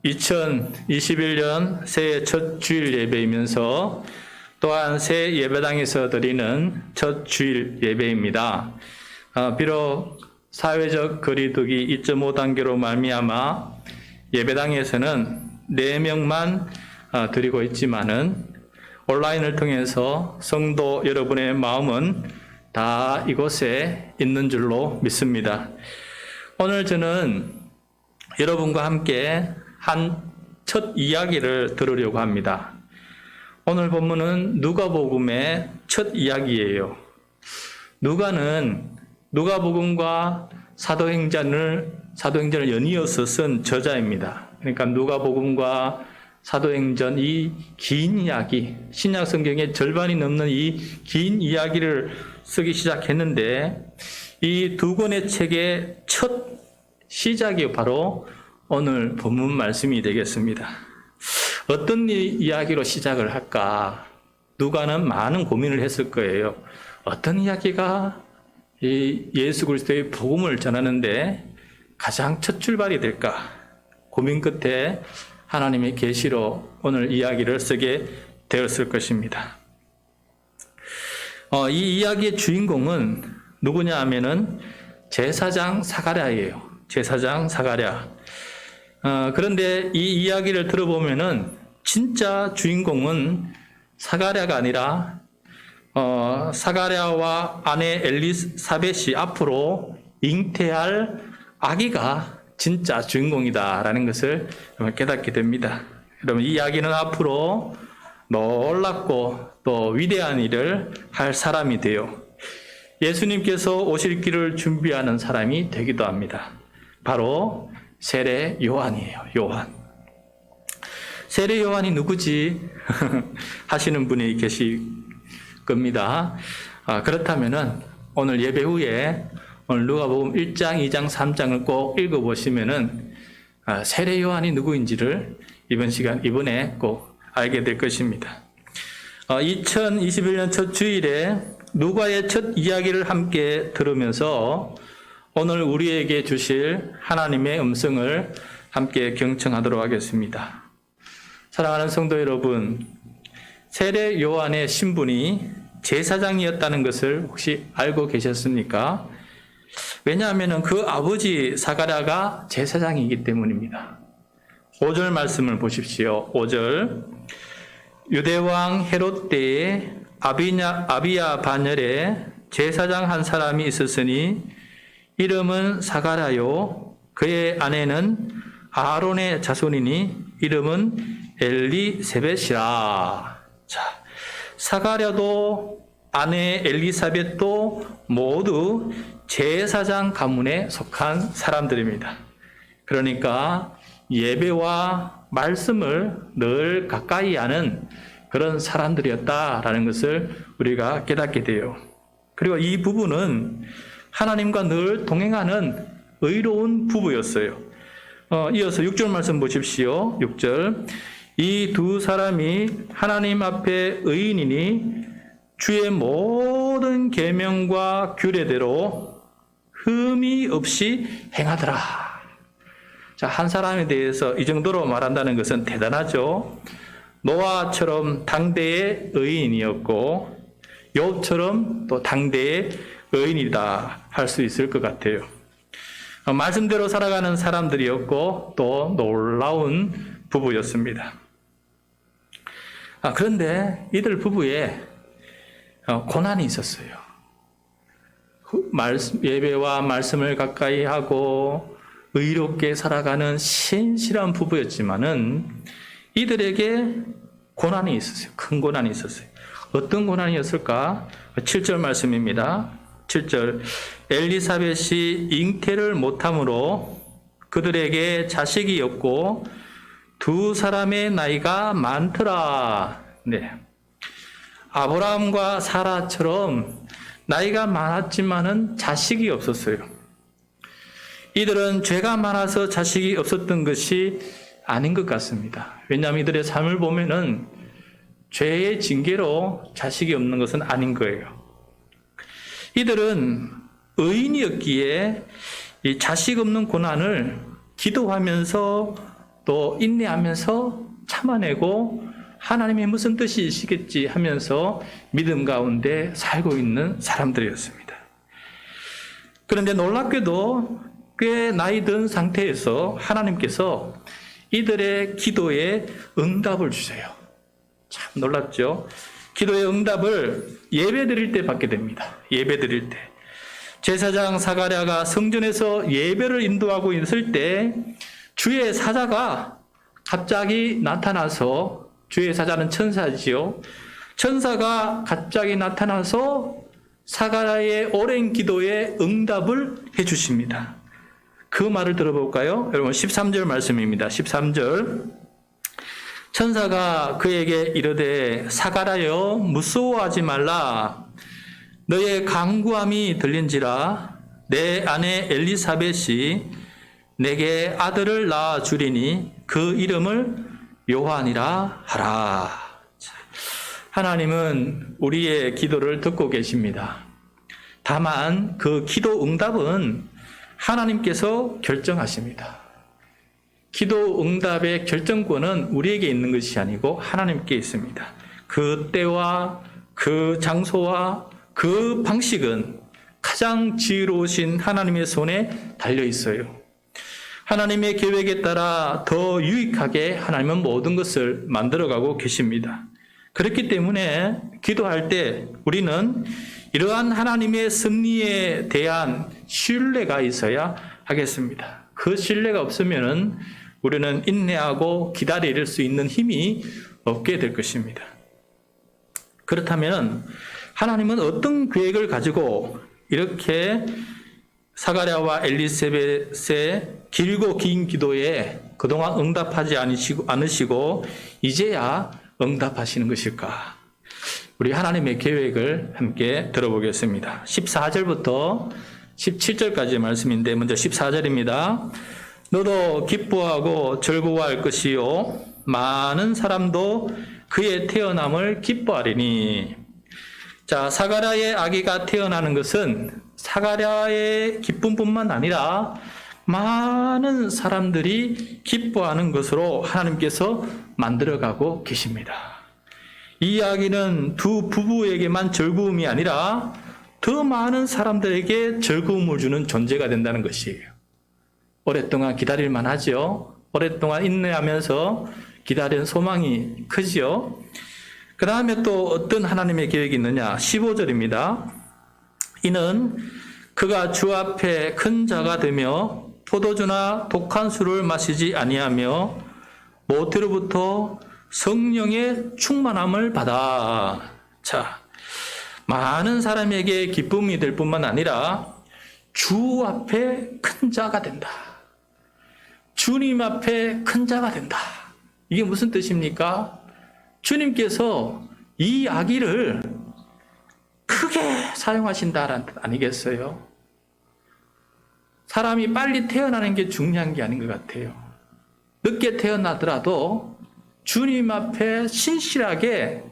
2021년 새해 첫 주일 예배이면서 또한 새 예배당에서 드리는 첫 주일 예배입니다. 비록 사회적 거리두기 2.5단계로 말미암아 예배당에서는 4명만 드리고 있지만은 온라인을 통해서 성도 여러분의 마음은 다 이곳에 있는 줄로 믿습니다. 오늘 저는 여러분과 함께 한 첫 이야기를 들으려고 합니다. 오늘 본문은 누가복음의 첫 이야기예요. 누가는 누가복음과 사도행전을 연이어서 쓴 저자입니다. 그러니까 누가복음과 사도행전 이 긴 이야기, 신약 성경의 절반이 넘는 이 긴 이야기를 쓰기 시작했는데 이 두 권의 책의 첫 시작이 바로 오늘 본문 말씀이 되겠습니다. 어떤 이야기로 시작을 할까? 누가는 많은 고민을 했을 거예요. 어떤 이야기가 이 예수 그리스도의 복음을 전하는데 가장 첫 출발이 될까? 고민 끝에 하나님의 계시로 오늘 이야기를 쓰게 되었을 것입니다. 이 이야기의 주인공은 누구냐 하면은 제사장 사가랴예요. 제사장 사가랴. 그런데 이 이야기를 들어보면은 진짜 주인공은 사가랴가 아니라 사가랴와 아내 엘리사벳이 앞으로 잉태할 아기가 진짜 주인공이다라는 것을 깨닫게 됩니다. 여러분, 이 이야기는 앞으로 놀랍고 또 위대한 일을 할 사람이 되어 예수님께서 오실 길을 준비하는 사람이 되기도 합니다. 바로 세례 요한이에요. 요한. 세례 요한이 누구지? 하시는 분이 계실 겁니다. 그렇다면은 오늘 예배 후에 오늘 누가복음 1장, 2장, 3장을 꼭 읽어보시면은 세례 요한이 누구인지를 이번에 꼭 알게 될 것입니다. 2021년 첫 주일에 누가의 첫 이야기를 함께 들으면서 오늘 우리에게 주실 하나님의 음성을 함께 경청하도록 하겠습니다. 사랑하는 성도 여러분, 세례 요한의 신분이 제사장이었다는 것을 혹시 알고 계셨습니까? 왜냐하면 그 아버지 사가랴가 제사장이기 때문입니다. 5절 말씀을 보십시오. 5절. 유대왕 헤롯 때에 아비야 반열에 제사장 한 사람이 있었으니 이름은 사가랴요. 그의 아내는 아론의 자손이니 이름은 엘리세벳이라. 자, 사가랴도 아내 엘리사벳도 모두 제사장 가문에 속한 사람들입니다. 그러니까 예배와 말씀을 늘 가까이 하는 그런 사람들이었다라는 것을 우리가 깨닫게 돼요. 그리고 이 부부는 하나님과 늘 동행하는 의로운 부부였어요. 이어서 6절 말씀 보십시오. 6절. 이 두 사람이 하나님 앞에 의인이니 주의 모든 계명과 규례대로 흠이 없이 행하더라. 자, 한 사람에 대해서 이 정도로 말한다는 것은 대단하죠. 노아처럼 당대의 의인이었고 욥처럼 또 당대의 의인이다 할 수 있을 것 같아요. 말씀대로 살아가는 사람들이었고 또 놀라운 부부였습니다. 그런데 이들 부부에 고난이 있었어요. 예배와 말씀을 가까이 하고 의롭게 살아가는 신실한 부부였지만은 이들에게 고난이 있었어요. 큰 고난이 있었어요. 어떤 고난이었을까? 7절 말씀입니다. 7절. 엘리사벳이 잉태를 못함으로 그들에게 자식이 없고 두 사람의 나이가 많더라. 네. 아브라함과 사라처럼 나이가 많았지만은 자식이 없었어요. 이들은 죄가 많아서 자식이 없었던 것이 아닌 것 같습니다. 왜냐하면 이들의 삶을 보면은 죄의 징계로 자식이 없는 것은 아닌 거예요. 이들은 의인이었기에 이 자식 없는 고난을 기도하면서 또 인내하면서 참아내고 하나님의 무슨 뜻이시겠지 하면서 믿음 가운데 살고 있는 사람들이었습니다. 그런데 놀랍게도 꽤 나이 든 상태에서 하나님께서 이들의 기도에 응답을 주세요. 참 놀랍죠? 기도의 응답을 예배 드릴 때 받게 됩니다. 예배 드릴 때. 제사장 사가랴가 성전에서 예배를 인도하고 있을 때 주의 사자가 갑자기 나타나서, 주의 사자는 천사지요. 천사가 갑자기 나타나서 사가랴의 오랜 기도에 응답을 해 주십니다. 그 말을 들어볼까요? 여러분 13절 말씀입니다. 13절. 천사가 그에게 이르되 사가랴여 무서워하지 말라. 너의 간구함이 들린지라. 내 아내 엘리사벳이 내게 아들을 낳아 주리니 그 이름을 요한이라 하라. 하나님은 우리의 기도를 듣고 계십니다. 다만 그 기도 응답은 하나님께서 결정하십니다. 기도 응답의 결정권은 우리에게 있는 것이 아니고 하나님께 있습니다. 그 때와 그 장소와 그 방식은 가장 지혜로우신 하나님의 손에 달려 있어요. 하나님의 계획에 따라 더 유익하게 하나님은 모든 것을 만들어가고 계십니다. 그렇기 때문에 기도할 때 우리는 이러한 하나님의 섭리에 대한 신뢰가 있어야 하겠습니다. 그 신뢰가 없으면 우리는 인내하고 기다릴 수 있는 힘이 없게 될 것입니다. 그렇다면 하나님은 어떤 계획을 가지고 이렇게 사가랴와 엘리사벳의 길고 긴 기도에 그동안 응답하지 않으시고 이제야 응답하시는 것일까? 우리 하나님의 계획을 함께 들어보겠습니다. 14절부터 17절까지의 말씀인데 먼저 14절입니다. 너도 기뻐하고 즐거워할 것이요 많은 사람도 그의 태어남을 기뻐하리니. 자, 사가랴의 아기가 태어나는 것은 사가랴의 기쁨뿐만 아니라 많은 사람들이 기뻐하는 것으로 하나님께서 만들어가고 계십니다. 이 이야기는 두 부부에게만 즐거움이 아니라 더 많은 사람들에게 즐거움을 주는 존재가 된다는 것이에요. 오랫동안 기다릴만 하죠. 오랫동안 인내하면서 기다린 소망이 크지요. 그 다음에 또 어떤 하나님의 계획이 있느냐. 15절입니다. 이는 그가 주 앞에 큰 자가 되며 포도주나 독한 술을 마시지 아니하며 모태로부터 성령의 충만함을 받아. 자, 많은 사람에게 기쁨이 될 뿐만 아니라 주 앞에 큰 자가 된다. 주님 앞에 큰 자가 된다. 이게 무슨 뜻입니까? 주님께서 이 아기를 크게 사용하신다라는 뜻 아니겠어요? 사람이 빨리 태어나는 게 중요한 게 아닌 것 같아요. 늦게 태어나더라도 주님 앞에 신실하게,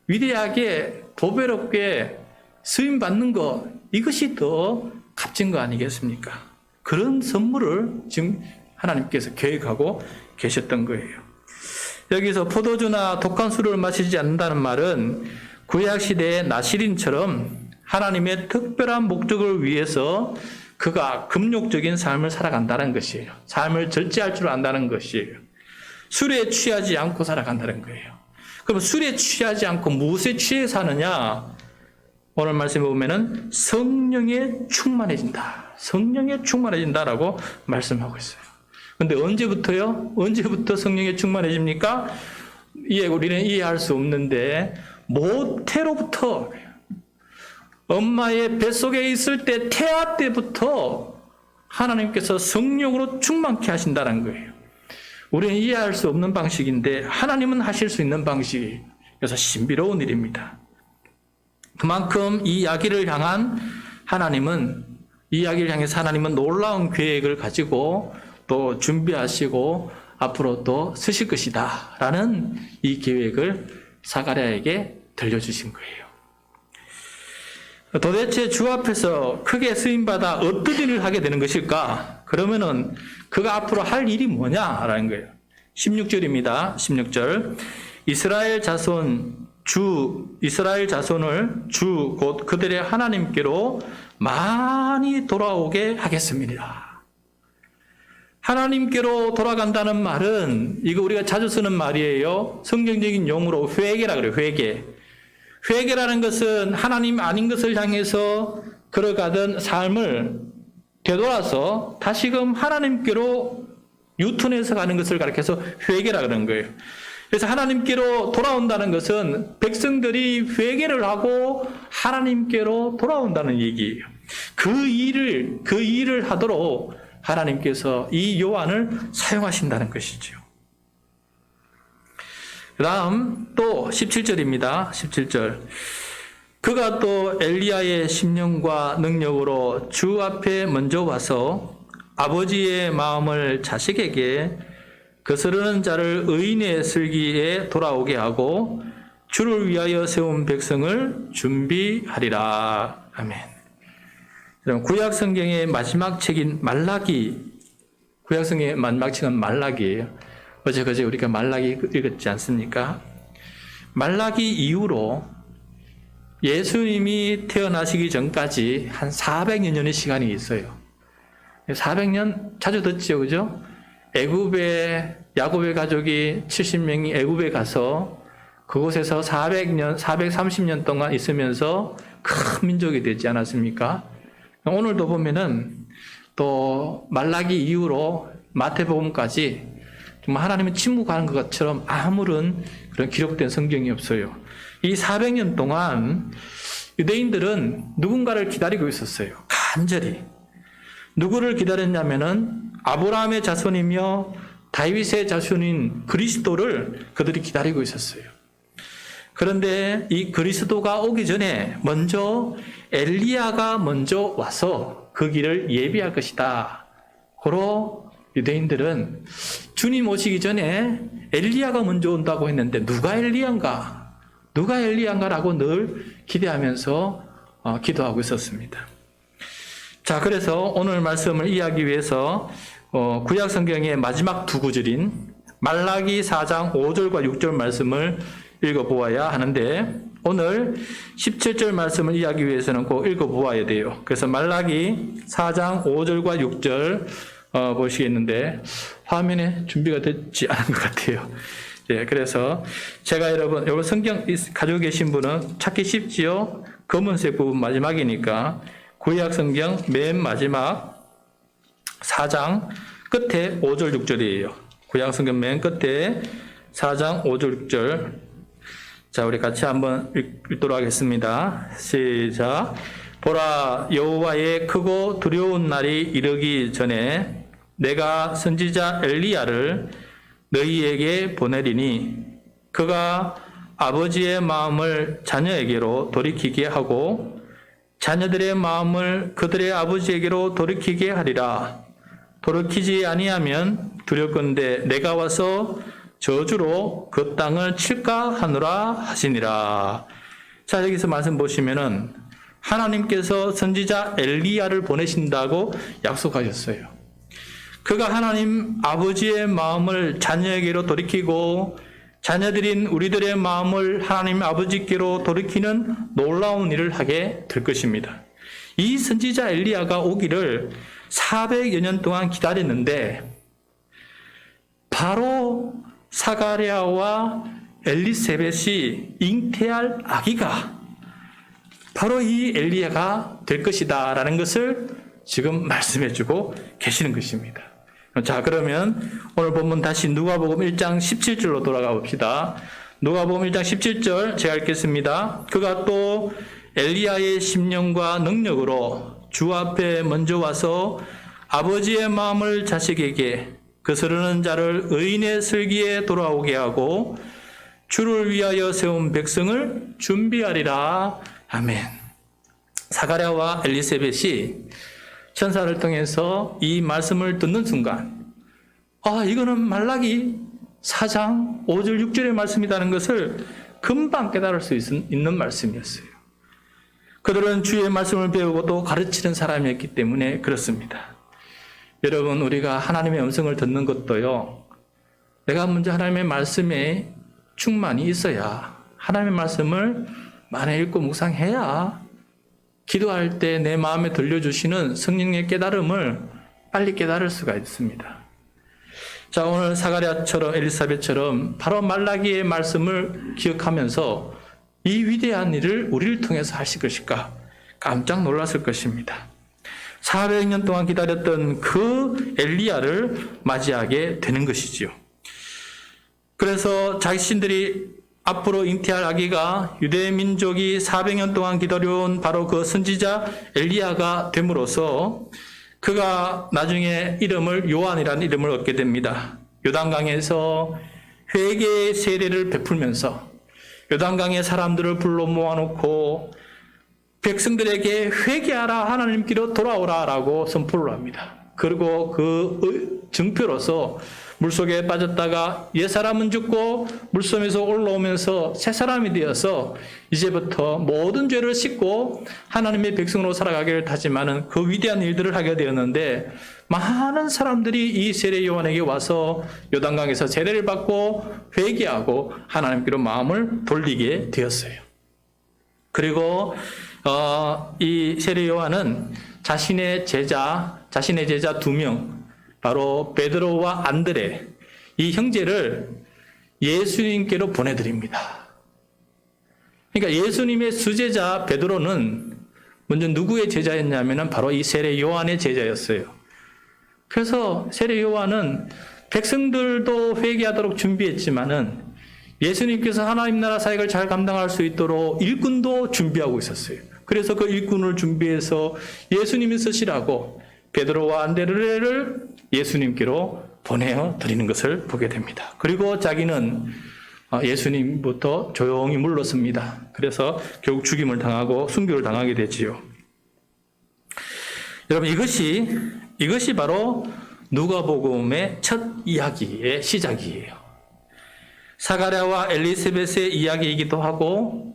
위대하게, 보배롭게 쓰임받는 것, 이것이 더 값진 거 아니겠습니까? 그런 선물을 지금 하나님께서 계획하고 계셨던 거예요. 여기서 포도주나 독한 술을 마시지 않는다는 말은 구약시대의 나시린처럼 하나님의 특별한 목적을 위해서 그가 금욕적인 삶을 살아간다는 것이에요. 삶을 절제할 줄 안다는 것이에요. 술에 취하지 않고 살아간다는 거예요. 그럼 술에 취하지 않고 무엇에 취해 사느냐? 오늘 말씀에 보면은 성령에 충만해진다. 성령에 충만해진다라고 말씀하고 있어요. 근데 언제부터요? 언제부터 성령에 충만해집니까? 우리는 이해할 수 없는데 모태로부터, 엄마의 뱃속에 있을 때 태아 때부터 하나님께서 성령으로 충만케 하신다는 거예요. 우리는 이해할 수 없는 방식인데 하나님은 하실 수 있는 방식이에요. 그래서 신비로운 일입니다. 그만큼 이 아기를 향한 하나님은, 이 아기를 향해서 하나님은 놀라운 계획을 가지고 또 준비하시고 앞으로 또 쓰실 것이다 라는 이 계획을 사가랴에게 들려주신 거예요. 도대체 주 앞에서 크게 쓰임받아 어떤 일을 하게 되는 것일까? 그러면은 그가 앞으로 할 일이 뭐냐라는 거예요. 16절입니다. 16절. 이스라엘 자손을 주 곧 그들의 하나님께로 많이 돌아오게 하겠습니다. 하나님께로 돌아간다는 말은 이거 우리가 자주 쓰는 말이에요. 성경적인 용어로 회개라 그래요. 회개. 회개라는 것은 하나님 아닌 것을 향해서 걸어가던 삶을 되돌아서 다시금 하나님께로 유턴해서 가는 것을 가리켜서 회개라 그러는 거예요. 그래서 하나님께로 돌아온다는 것은 백성들이 회개를 하고 하나님께로 돌아온다는 얘기예요. 그 일을 하도록 하나님께서 이 요한을 사용하신다는 것이죠. 그 다음 또 17절입니다. 17절. 그가 또 엘리야의 심령과 능력으로 주 앞에 먼저 와서 아버지의 마음을 자식에게 거스르는 자를 의인의 슬기에 돌아오게 하고 주를 위하여 세운 백성을 준비하리라. 아멘. 그럼 구약 성경의 마지막 책인 말라기, 구약 성경의 마지막 책은 말라기예요. 어제 우리가 말라기 읽었지 않습니까? 말라기 이후로 예수님이 태어나시기 전까지 한 400여 년의 시간이 있어요. 400년 자주 듣죠, 그죠? 애굽에 야곱의 가족이 70명이 애굽에 가서 그곳에서 430년 동안 있으면서 큰 민족이 되지 않았습니까? 오늘도 보면은 또 말라기 이후로 마태복음까지 정말 하나님은 침묵하는 것처럼 아무런 그런 기록된 성경이 없어요. 이 400년 동안 유대인들은 누군가를 기다리고 있었어요. 간절히. 누구를 기다렸냐면은 아브라함의 자손이며 다윗의 자손인 그리스도를 그들이 기다리고 있었어요. 그런데 이 그리스도가 오기 전에 먼저 엘리야가 먼저 와서 그 길을 예비할 것이다. 고로 유대인들은 주님 오시기 전에 엘리야가 먼저 온다고 했는데 누가 엘리야인가라고 늘 기대하면서 기도하고 있었습니다. 자, 그래서 오늘 말씀을 이해하기 위해서 구약 성경의 마지막 두 구절인 말라기 4장 5절과 6절 말씀을 읽어보아야 하는데 오늘 17절 말씀을 이해하기 위해서는 꼭 읽어보아야 돼요. 그래서 말라기 4장 5절과 6절 보시겠는데 화면에 준비가 되지 않은 것 같아요. 예, 그래서 제가 여러분 성경 가지고 계신 분은 찾기 쉽지요. 검은색 부분 마지막이니까 구약 성경 맨 마지막 4장 끝에 5절 6절이에요. 구약 성경 맨 끝에 4장 5절 6절. 자, 우리 같이 한번 읽도록 하겠습니다. 시작. 보라, 여호와의 크고 두려운 날이 이르기 전에 내가 선지자 엘리야를 너희에게 보내리니 그가 아버지의 마음을 자녀에게로 돌이키게 하고 자녀들의 마음을 그들의 아버지에게로 돌이키게 하리라. 돌이키지 아니하면 두렵건대 내가 와서 저주로 그 땅을 칠까 하노라 하시니라. 자, 여기서 말씀 보시면은 하나님께서 선지자 엘리야를 보내신다고 약속하셨어요. 그가 하나님 아버지의 마음을 자녀에게로 돌이키고 자녀들인 우리들의 마음을 하나님 아버지께로 돌이키는 놀라운 일을 하게 될 것입니다. 이 선지자 엘리야가 오기를 400여 년 동안 기다렸는데 바로 사가랴와 엘리세벳이 잉태할 아기가 바로 이 엘리야가 될 것이다 라는 것을 지금 말씀해주고 계시는 것입니다. 자, 그러면 오늘 본문 다시 누가복음 1장 17절로 돌아가 봅시다. 누가복음 1장 17절 제가 읽겠습니다. 그가 또 엘리야의 심령과 능력으로 주 앞에 먼저 와서 아버지의 마음을 자식에게 거스르는 자를 의인의 슬기에 돌아오게 하고 주를 위하여 세운 백성을 준비하리라. 아멘. 사가랴와 엘리세벳이 천사를 통해서 이 말씀을 듣는 순간 이거는 말라기 4장 5절 6절의 말씀이라는 것을 금방 깨달을 수 있는 말씀이었어요. 그들은 주의 말씀을 배우고 또 가르치는 사람이었기 때문에 그렇습니다. 여러분, 우리가 하나님의 음성을 듣는 것도요, 내가 먼저 하나님의 말씀에 충만이 있어야, 하나님의 말씀을 많이 읽고 묵상해야 기도할 때 내 마음에 들려주시는 성령의 깨달음을 빨리 깨달을 수가 있습니다. 자, 오늘 사가랴처럼 엘리사벳처럼 바로 말라기의 말씀을 기억하면서 이 위대한 일을 우리를 통해서 하실 것일까 깜짝 놀랐을 것입니다. 400년 동안 기다렸던 그 엘리야를 맞이하게 되는 것이지요. 그래서 자신들이 앞으로 잉태할 아기가 유대 민족이 400년 동안 기다려온 바로 그 선지자 엘리야가 됨으로써 그가 나중에 이름을 요한이라는 이름을 얻게 됩니다. 요단강에서 회개의 세례를 베풀면서 요단강의 사람들을 불러 모아놓고 백성들에게 회개하라, 하나님께로 돌아오라 라고 선포를 합니다. 그리고 그 증표로서 물속에 빠졌다가 옛사람은 죽고 물속에서 올라오면서 새사람이 되어서 이제부터 모든 죄를 씻고 하나님의 백성으로 살아가기를 다짐하는 그 위대한 일들을 하게 되었는데, 많은 사람들이 이 세례 요한에게 와서 요단강에서 세례를 받고 회개하고 하나님께로 마음을 돌리게 되었어요. 그리고 이 세례 요한은 자신의 제자 2명, 바로 베드로와 안드레, 이 형제를 예수님께로 보내드립니다. 그러니까 예수님의 수제자 베드로는 먼저 누구의 제자였냐면 바로 이 세례 요한의 제자였어요. 그래서 세례 요한은 백성들도 회개하도록 준비했지만은 예수님께서 하나님 나라 사역을 잘 감당할 수 있도록 일꾼도 준비하고 있었어요. 그래서 그 일꾼을 준비해서 예수님이 쓰시라고 베드로와 안드레를 예수님께로 보내어 드리는 것을 보게 됩니다. 그리고 자기는 예수님부터 조용히 물러섭니다. 그래서 결국 죽임을 당하고 순교를 당하게 되지요. 여러분, 이것이 바로 누가복음의 첫 이야기의 시작이에요. 사가랴와 엘리사벳의 이야기이기도 하고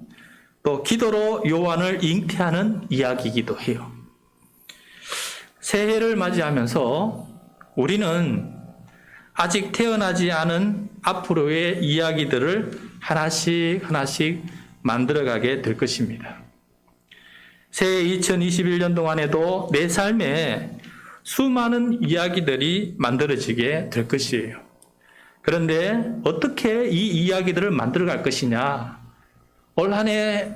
또 기도로 요한을 잉태하는 이야기이기도 해요. 새해를 맞이하면서 우리는 아직 태어나지 않은 앞으로의 이야기들을 하나씩 만들어가게 될 것입니다. 새해 2021년 동안에도 내 삶에 수많은 이야기들이 만들어지게 될 것이에요. 그런데 어떻게 이 이야기들을 만들어갈 것이냐, 올 한 해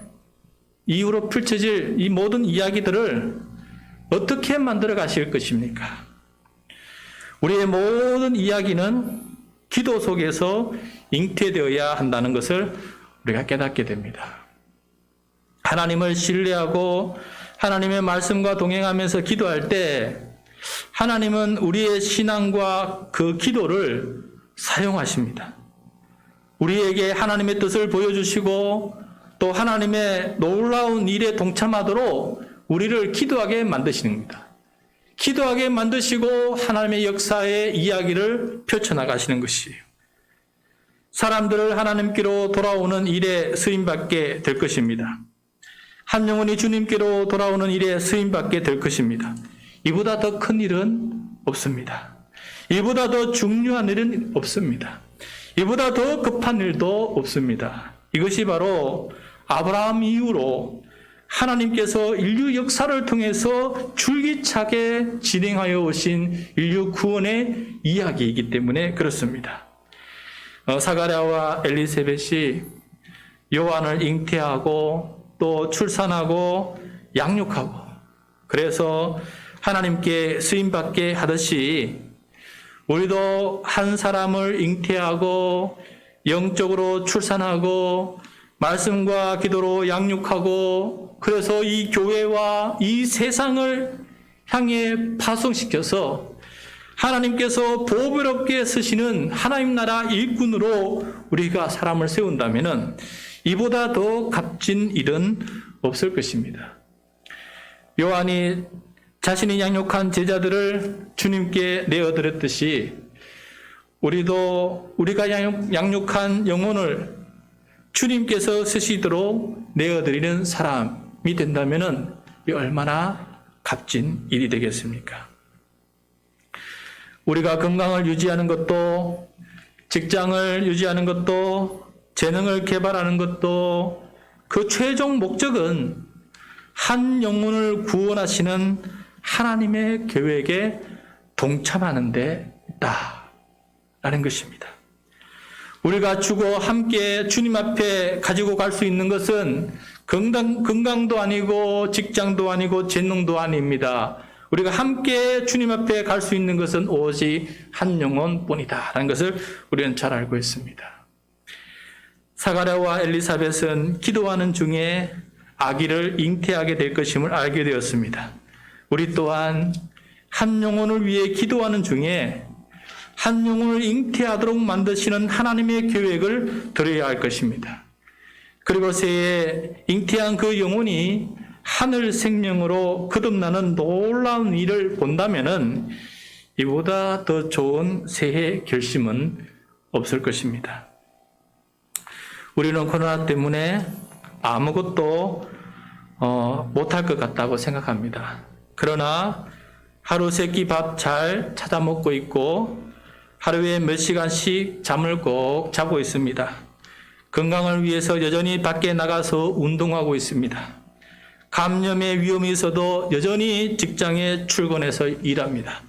이후로 펼쳐질 이 모든 이야기들을 어떻게 만들어 가실 것입니까? 우리의 모든 이야기는 기도 속에서 잉태되어야 한다는 것을 우리가 깨닫게 됩니다. 하나님을 신뢰하고 하나님의 말씀과 동행하면서 기도할 때 하나님은 우리의 신앙과 그 기도를 사용하십니다. 우리에게 하나님의 뜻을 보여주시고 또 하나님의 놀라운 일에 동참하도록 우리를 기도하게 만드시는 겁니다. 기도하게 만드시고 하나님의 역사의 이야기를 펼쳐나가시는 것이에요. 사람들을 하나님께로 돌아오는 일에 쓰임받게 될 것입니다. 한 영혼이 주님께로 돌아오는 일에 쓰임받게 될 것입니다. 이보다 더 큰 일은 없습니다. 이보다 더 중요한 일은 없습니다. 이보다 더 급한 일도 없습니다. 이것이 바로 아브라함 이후로 하나님께서 인류 역사를 통해서 줄기차게 진행하여 오신 인류 구원의 이야기이기 때문에 그렇습니다. 사가랴와 엘리사벳이 요한을 잉태하고 또 출산하고 양육하고 그래서 하나님께 쓰임받게 하듯이 우리도 한 사람을 잉태하고 영적으로 출산하고 말씀과 기도로 양육하고 그래서 이 교회와 이 세상을 향해 파송시켜서 하나님께서 보배롭게 쓰시는 하나님 나라 일꾼으로 우리가 사람을 세운다면 이보다 더 값진 일은 없을 것입니다. 요한이 자신이 양육한 제자들을 주님께 내어드렸듯이 우리가 양육한 영혼을 주님께서 쓰시도록 내어드리는 사람이 된다면 얼마나 값진 일이 되겠습니까? 우리가 건강을 유지하는 것도 직장을 유지하는 것도, 재능을 개발하는 것도 그 최종 목적은 한 영혼을 구원하시는 하나님의 계획에 동참하는 데 있다라는 것입니다. 우리가 주고 함께 주님 앞에 가지고 갈 수 있는 것은 건강도 아니고 직장도 아니고 재능도 아닙니다. 우리가 함께 주님 앞에 갈 수 있는 것은 오직 한 영혼뿐이다라는 것을 우리는 잘 알고 있습니다. 사가랴와 엘리사벳은 기도하는 중에 아기를 잉태하게 될 것임을 알게 되었습니다. 우리 또한 한 영혼을 위해 기도하는 중에 한 영혼을 잉태하도록 만드시는 하나님의 계획을 들어야 할 것입니다. 그리고 새해 잉태한 그 영혼이 하늘 생명으로 거듭나는 놀라운 일을 본다면은 이보다 더 좋은 새해 결심은 없을 것입니다. 우리는 코로나 때문에 아무것도 못할 것 같다고 생각합니다. 그러나 하루 세 끼 밥 잘 찾아 먹고 있고 하루에 몇 시간씩 잠을 꼭 자고 있습니다. 건강을 위해서 여전히 밖에 나가서 운동하고 있습니다. 감염의 위험이 있어도 여전히 직장에 출근해서 일합니다.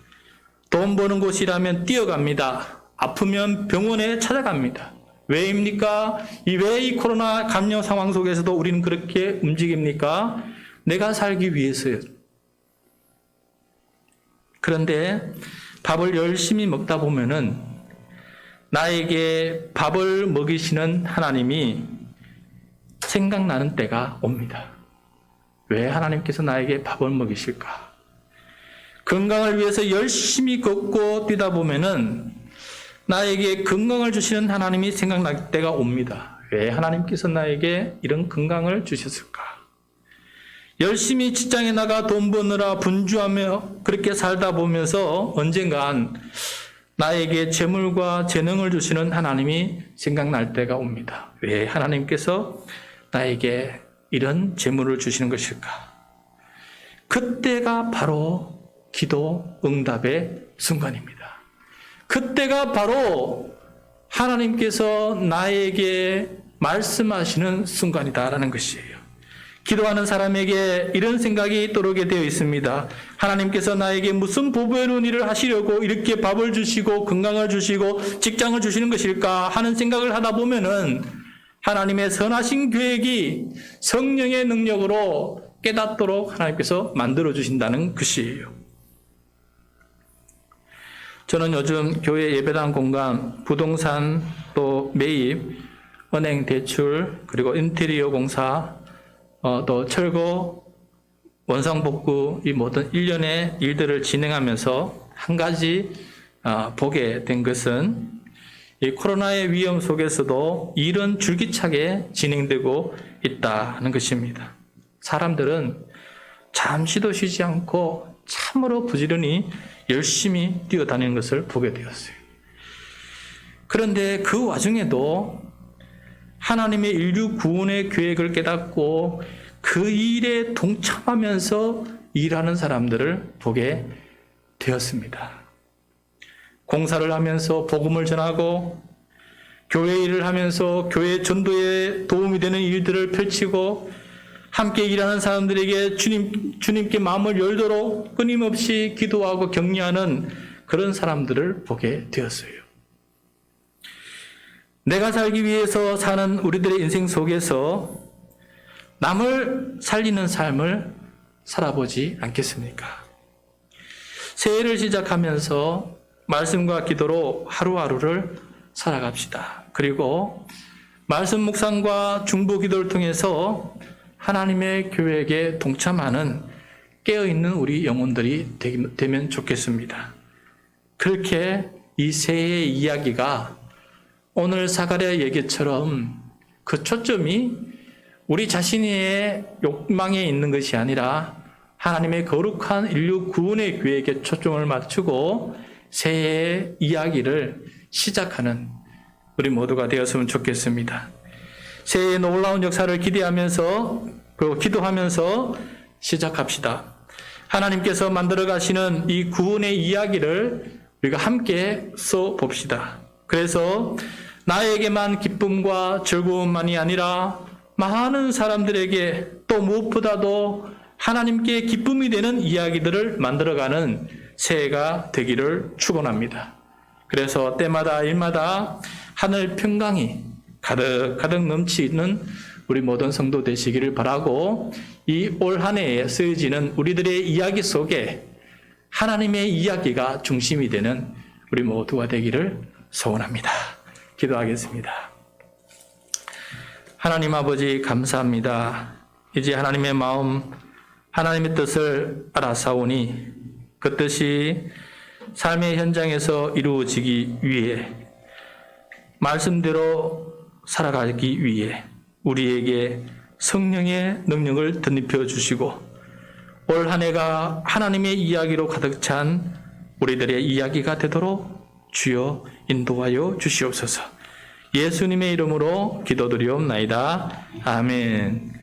돈 버는 곳이라면 뛰어갑니다. 아프면 병원에 찾아갑니다. 왜입니까? 왜 이 코로나 감염 상황 속에서도 우리는 그렇게 움직입니까? 내가 살기 위해서요. 그런데 밥을 열심히 먹다 보면은 나에게 밥을 먹이시는 하나님이 생각나는 때가 옵니다. 왜 하나님께서 나에게 밥을 먹이실까? 건강을 위해서 열심히 걷고 뛰다 보면은 나에게 건강을 주시는 하나님이 생각날 때가 옵니다. 왜 하나님께서 나에게 이런 건강을 주셨을까? 열심히 직장에 나가 돈 버느라 분주하며 그렇게 살다 보면서 언젠간 나에게 재물과 재능을 주시는 하나님이 생각날 때가 옵니다. 왜 하나님께서 나에게 이런 재물을 주시는 것일까? 그때가 바로 기도 응답의 순간입니다. 그때가 바로 하나님께서 나에게 말씀하시는 순간이다라는 것이에요. 기도하는 사람에게 이런 생각이 떠오르게 되어 있습니다. 하나님께서 나에게 무슨 보배로운 일을 하시려고 이렇게 밥을 주시고 건강을 주시고 직장을 주시는 것일까 하는 생각을 하다 보면은 하나님의 선하신 계획이 성령의 능력으로 깨닫도록 하나님께서 만들어 주신다는 것이에요. 저는 요즘 교회 예배당 공간, 부동산 또 매입, 은행 대출, 그리고 인테리어 공사, 또 철거, 원상복구 이 모든 일련의 일들을 진행하면서 한 가지 보게 된 것은 이 코로나의 위험 속에서도 일은 줄기차게 진행되고 있다는 것입니다. 사람들은 잠시도 쉬지 않고 참으로 부지런히 열심히 뛰어다니는 것을 보게 되었어요. 그런데 그 와중에도 하나님의 인류 구원의 계획을 깨닫고 그 일에 동참하면서 일하는 사람들을 보게 되었습니다. 공사를 하면서 복음을 전하고 교회 일을 하면서 교회 전도에 도움이 되는 일들을 펼치고 함께 일하는 사람들에게 주님께 마음을 열도록 끊임없이 기도하고 격려하는 그런 사람들을 보게 되었어요. 내가 살기 위해서 사는 우리들의 인생 속에서 남을 살리는 삶을 살아보지 않겠습니까? 새해를 시작하면서 말씀과 기도로 하루하루를 살아갑시다. 그리고 말씀 묵상과 중보 기도를 통해서 하나님의 계획에 동참하는 깨어있는 우리 영혼들이 되면 좋겠습니다. 그렇게 이 새해의 이야기가 오늘 사가랴 얘기처럼 그 초점이 우리 자신의 욕망에 있는 것이 아니라 하나님의 거룩한 인류 구원의 계획에 초점을 맞추고 새해의 이야기를 시작하는 우리 모두가 되었으면 좋겠습니다. 새해의 놀라운 역사를 기대하면서 그리고 기도하면서 시작합시다. 하나님께서 만들어 가시는 이 구원의 이야기를 우리가 함께 써봅시다. 그래서 나에게만 기쁨과 즐거움만이 아니라 많은 사람들에게 또 무엇보다도 하나님께 기쁨이 되는 이야기들을 만들어가는 새해가 되기를 축원합니다. 그래서 때마다 일마다 하늘 평강이 가득가득 넘치는 우리 모든 성도 되시기를 바라고, 이 올 한 해에 쓰여지는 우리들의 이야기 속에 하나님의 이야기가 중심이 되는 우리 모두가 되기를 소원합니다. 기도하겠습니다. 하나님 아버지 감사합니다. 이제 하나님의 마음, 하나님의 뜻을 알아사오니 그 뜻이 삶의 현장에서 이루어지기 위해, 말씀대로 살아가기 위해 우리에게 성령의 능력을 덧입혀 주시고, 올 한 해가 하나님의 이야기로 가득 찬 우리들의 이야기가 되도록 주여 인도하여 주시옵소서. 예수님의 이름으로 기도드리옵나이다. 아멘.